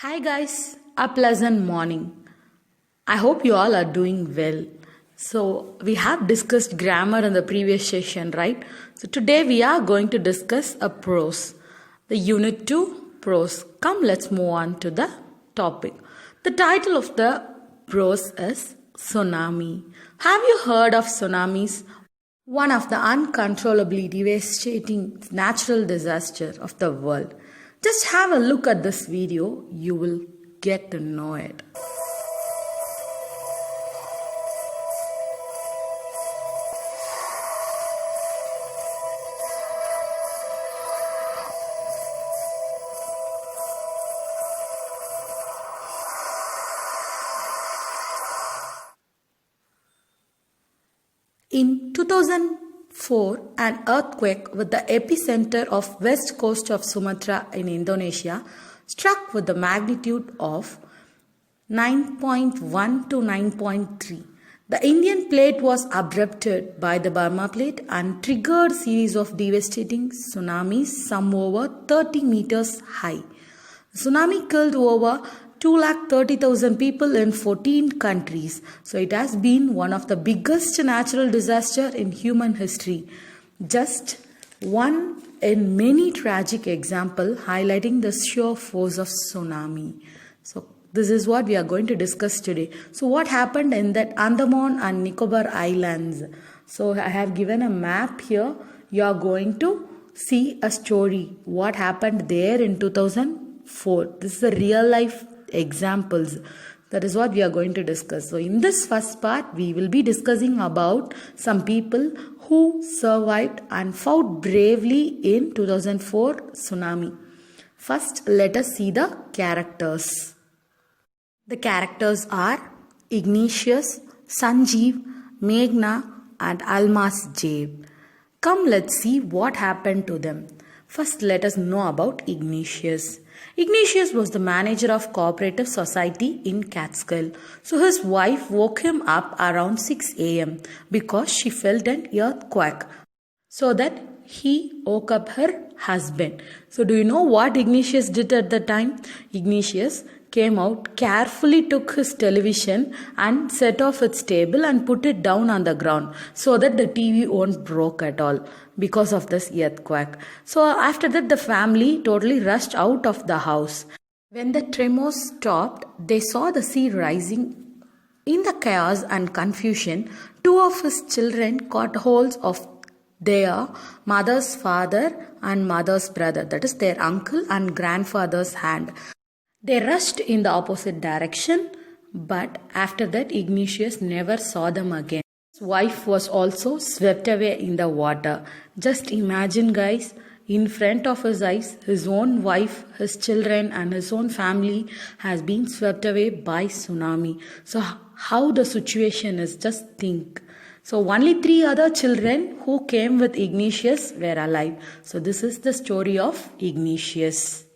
Hi guys, a pleasant morning. I hope you all are doing well. So, we have discussed grammar in the previous session, right? So, today we are going to discuss a prose. The unit 2 prose. Come, let's move on to the topic. The title of the prose is Tsunami. Have you heard of tsunamis? One of the uncontrollably devastating natural disasters of the world. Just have a look at this video, you will get to know it. In 2004, an earthquake with the epicenter of west coast of Sumatra in Indonesia struck with the magnitude of 9.1 to 9.3. The Indian plate was abrupted by the Burma plate and triggered series of devastating tsunamis, some over 30 meters high. The tsunami killed over 230,000 people in 14 countries. So it has been one of the biggest natural disasters in human history. Just one in many tragic examples highlighting the sheer force of tsunami. So this is what we are going to discuss today. So what happened in that Andaman and Nicobar Islands? So I have given a map here. You are going to see a story. What happened there in 2004. This is a real life examples. That is what we are going to discuss. So in this first part, we will be discussing about some people who survived and fought bravely in 2004 tsunami. First, let us see the characters. The characters are Ignatius, Sanjeev, Meghna and Almas Jade. Come, let's see what happened to them. First, let us know about Ignatius. Ignatius was the manager of cooperative society in Catskill. So his wife woke him up around 6 a.m. because she felt an earthquake. So that he woke up her husband. So do you know what Ignatius did at the time? Ignatius came out, carefully took his television and set off its table and put it down on the ground so that the TV won't broke at all because of this earthquake. So after that, the family totally rushed out of the house. When the tremors stopped, they saw the sea rising. In the chaos and confusion, two of his children caught hold of their mother's father and mother's brother, that is their uncle and grandfather's hand. They rushed in the opposite direction, but after that Ignatius never saw them again. His wife was also swept away in the water. Just imagine guys, in front of his eyes, his own wife, his children and his own family has been swept away by tsunami. So how the situation is, just think. So only 3 other children who came with Ignatius were alive. So this is the story of Ignatius.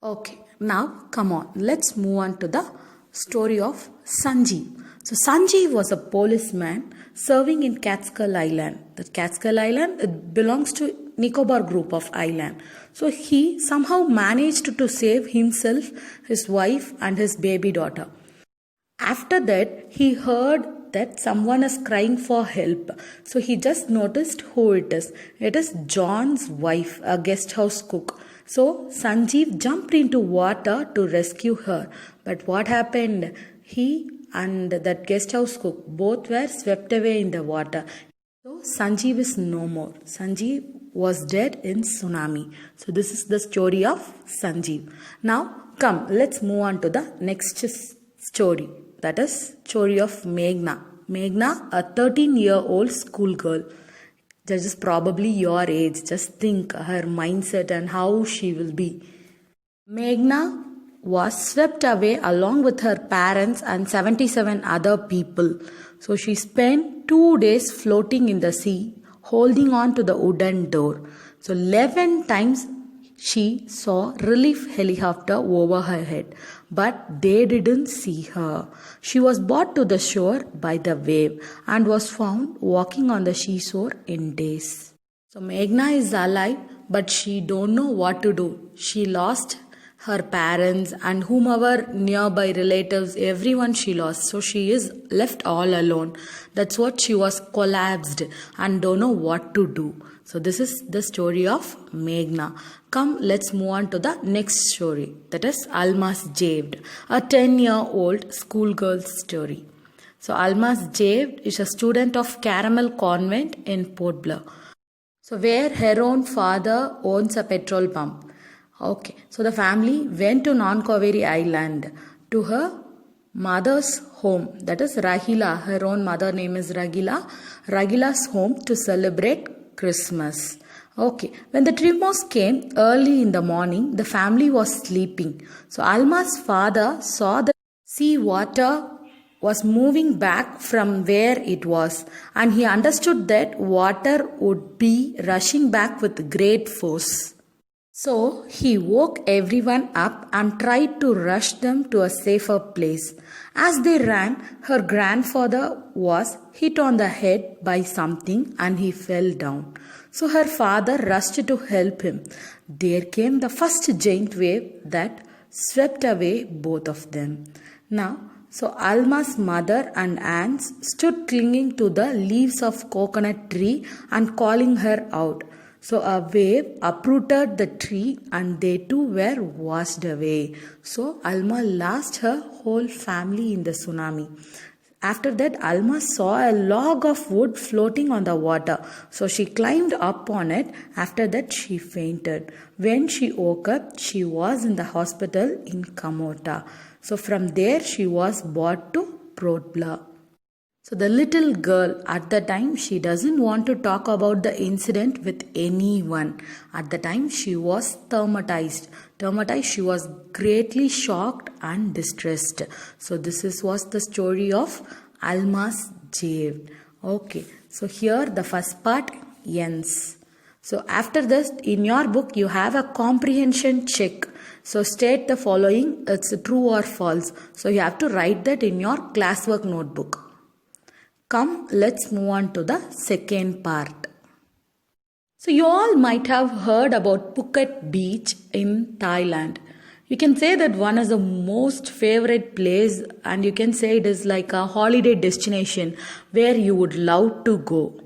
Okay. Now, come on, let's move on to the story of Sanjeev. So, Sanjeev was a policeman serving in Catskill Island. The Catskill Island, it belongs to Nicobar group of island. So, he somehow managed to save himself, his wife and his baby daughter. After that, he heard that someone is crying for help. So, he just noticed who it is. It is John's wife, a guest house cook. So Sanjeev jumped into water to rescue her. But what happened? He and that guest house cook both were swept away in the water. So Sanjeev is no more. Sanjeev was dead in tsunami. So this is the story of Sanjeev. Now come, let's move on to the next story. That is story of Meghna. Meghna, a 13-year-old schoolgirl. That is probably your age. Just think her mindset and how she will be. Meghna was swept away along with her parents and 77 other people. So she spent 2 days floating in the sea, holding on to the wooden door. So 11 times she saw relief helicopter over her head, but they didn't see her. She was brought to the shore by the wave and was found walking on the seashore in days. So Meghna is alive, but she don't know what to do. She lost her parents and whomever nearby relatives, everyone she lost. So she is left all alone. That's what she was collapsed and don't know what to do. So this is the story of Meghna. Come, let's move on to the next story. That is Alma's Javed, a 10-year-old schoolgirl's story. So Alma's Javed is a student of Caramel Convent in Port Blair. So where her own father owns a petrol pump. Okay, so the family went to Non-Kaveri Island to her mother's home. That is Rahila. Her own mother name is Rahila. Rahila's home to celebrate Christmas. Okay, when the Tremors came early in the morning, the family was sleeping. So Alma's father saw the sea water was moving back from where it was, and he understood that water would be rushing back with great force. So he woke everyone up and tried to rush them to a safer place. As they ran, her grandfather was hit on the head by something and he fell down. So her father rushed to help him. There came the first giant wave that swept away both of them. Now, so Alma's mother and aunts stood clinging to the leaves of coconut tree and calling her out. So a wave uprooted the tree and they too were washed away. So Alma lost her whole family in the tsunami. After that, Alma saw a log of wood floating on the water. So she climbed up on it. After that, she fainted. When she woke up, she was in the hospital in Kamota. So from there, she was brought to Port Blair. So the little girl at the time, she doesn't want to talk about the incident with anyone. At the time, she was traumatized. She was greatly shocked and distressed. So was the story of Alma's Javed. Okay, so here the first part ends. So after this, in your book, you have a comprehension check. So state the following, it's true or false. So you have to write that in your classwork notebook. Come, let's move on to the second part. So you all might have heard about Phuket Beach in Thailand. You can say that one is the most favorite place, and you can say it is like a holiday destination where you would love to go.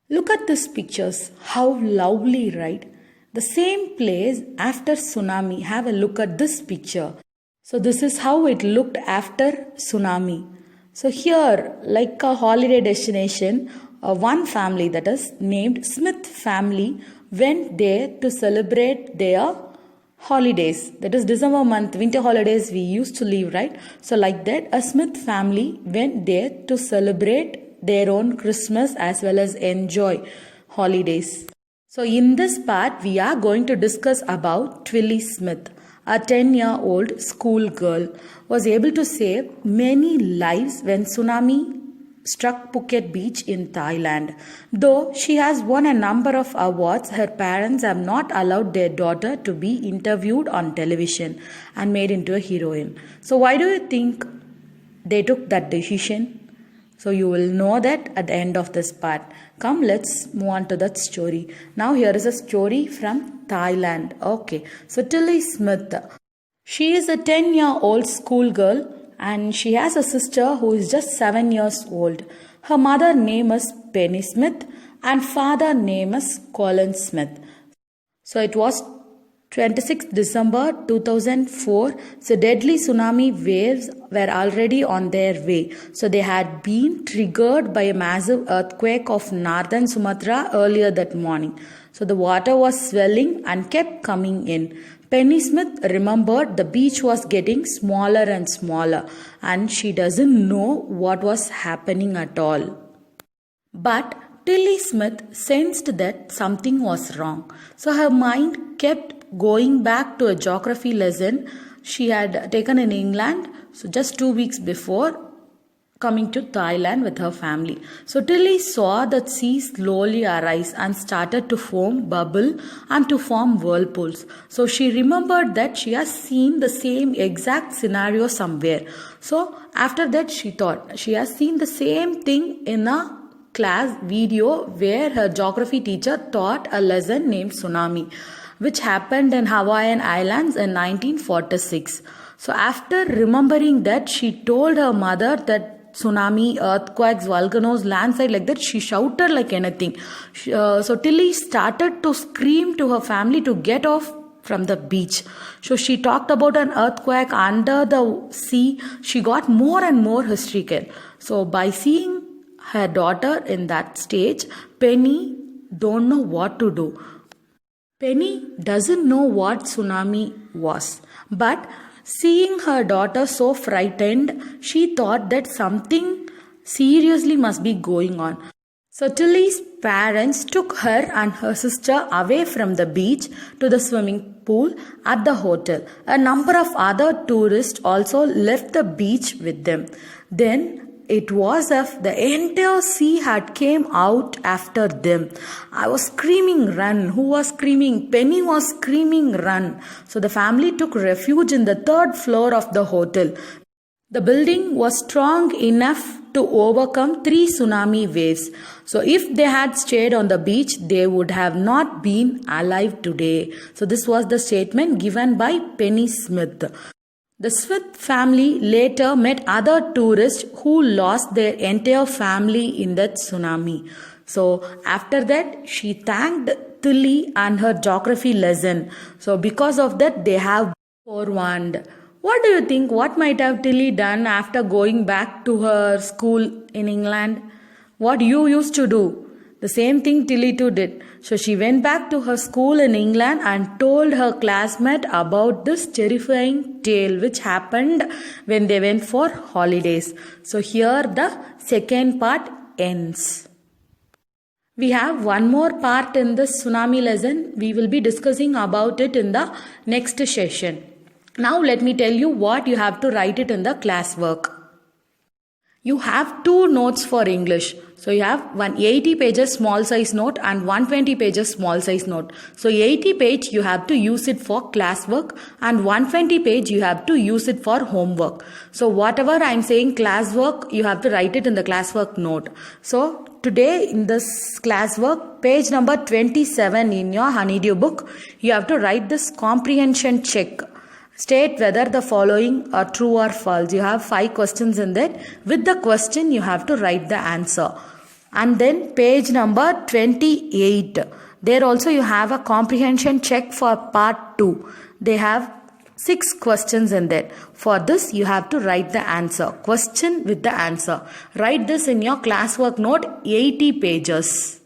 Look at these pictures, how lovely, right? The same place after tsunami. Have a look at this picture. So this is how it looked after tsunami. So here, like a holiday destination, one family that is named Smith family went there to celebrate their holidays. That is December month, winter holidays we used to leave, right? So like that, a Smith family went there to celebrate their own Christmas as well as enjoy holidays. So in this part, we are going to discuss about Twilly Smith. A 10-year-old schoolgirl was able to save many lives when tsunami struck Phuket Beach in Thailand. Though she has won a number of awards, her parents have not allowed their daughter to be interviewed on television and made into a heroine. So why do you think they took that decision? So you will know that at the end of this part. Come, let's move on to that story. Now here is a story from Thailand. Okay, so Tilly Smith. She is a 10-year-old schoolgirl and she has a sister who is just 7 years old. Her mother name is Penny Smith and father name is Colin Smith. So it was 26 December 2004, so deadly tsunami waves were already on their way. So they had been triggered by a massive earthquake of northern Sumatra earlier that morning. So the water was swelling and kept coming in. Penny Smith remembered the beach was getting smaller and smaller and she doesn't know what was happening at all. But Tilly Smith sensed that something was wrong. So her mind kept going back to a geography lesson she had taken in England, so just 2 weeks before coming to Thailand with her family. So Tilly saw the sea slowly arise and started to form bubble and to form whirlpools. So she remembered that she has seen the same exact scenario somewhere. So after that she thought she has seen the same thing in a class video where her geography teacher taught a lesson named Tsunami. which happened in Hawaiian Islands in 1946. So after remembering that, she told her mother that tsunami, earthquakes, volcanoes, landslide, like that, she shouted like anything. So Tilly started to scream to her family to get off from the beach. So she talked about an earthquake under the sea. She got more and more hysterical. So by seeing her daughter in that stage, Penny don't know what to do. Penny doesn't know what tsunami was, but seeing her daughter so frightened, she thought that something seriously must be going on. So Tilly's parents took her and her sister away from the beach to the swimming pool at the hotel. A number of other tourists also left the beach with them. Then it was as if the entire sea had came out after them. I was screaming, run. Who was screaming? Penny was screaming, run. So the family took refuge in the third floor of the hotel. The building was strong enough to overcome 3 tsunami waves. So if they had stayed on the beach, they would have not been alive today. So this was the statement given by Penny Smith. The Smith family later met other tourists who lost their entire family in that tsunami. So after that, she thanked Tilly and her geography lesson. So because of that, they have forewarned. What do you think? What might have Tilly done after going back to her school in England? What you used to do? The same thing Tilly too did. So she went back to her school in England and told her classmate about this terrifying tale which happened when they went for holidays. So here the second part ends. We have one more part in this tsunami lesson. We will be discussing about it in the next session. Now let me tell you what you have to write it in the classwork. You have 2 notes for English. So you have 180 pages small size note and 120 pages small size note. So 80 page you have to use it for classwork and 120 page you have to use it for homework. So whatever I am saying classwork, you have to write it in the classwork note. So today in this classwork, page number 27 in your Honeydew book, you have to write this comprehension check. State whether the following are true or false. You have 5 questions in that. With the question, you have to write the answer. And then page number 28. There also you have a comprehension check for part 2. They have 6 questions in there. For this, you have to write the answer. Question with the answer. Write this in your classwork note, 80 pages.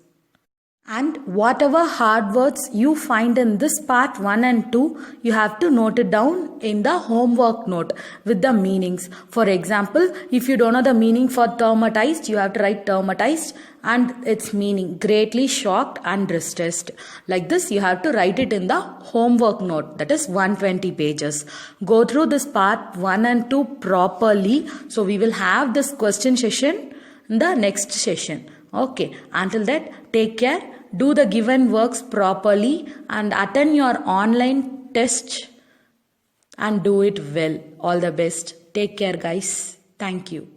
And whatever hard words you find in this part 1 and 2, you have to note it down in the homework note with the meanings. For example, if you don't know the meaning for traumatized, you have to write traumatized and its meaning, greatly shocked and distressed. Like this, you have to write it in the homework note, that is 120 pages. Go through this part 1 and 2 properly. So we will have this question session in the next session. Okay, until that, take care. Do the given works properly and attend your online test and do it well. All the best. Take care, guys. Thank you.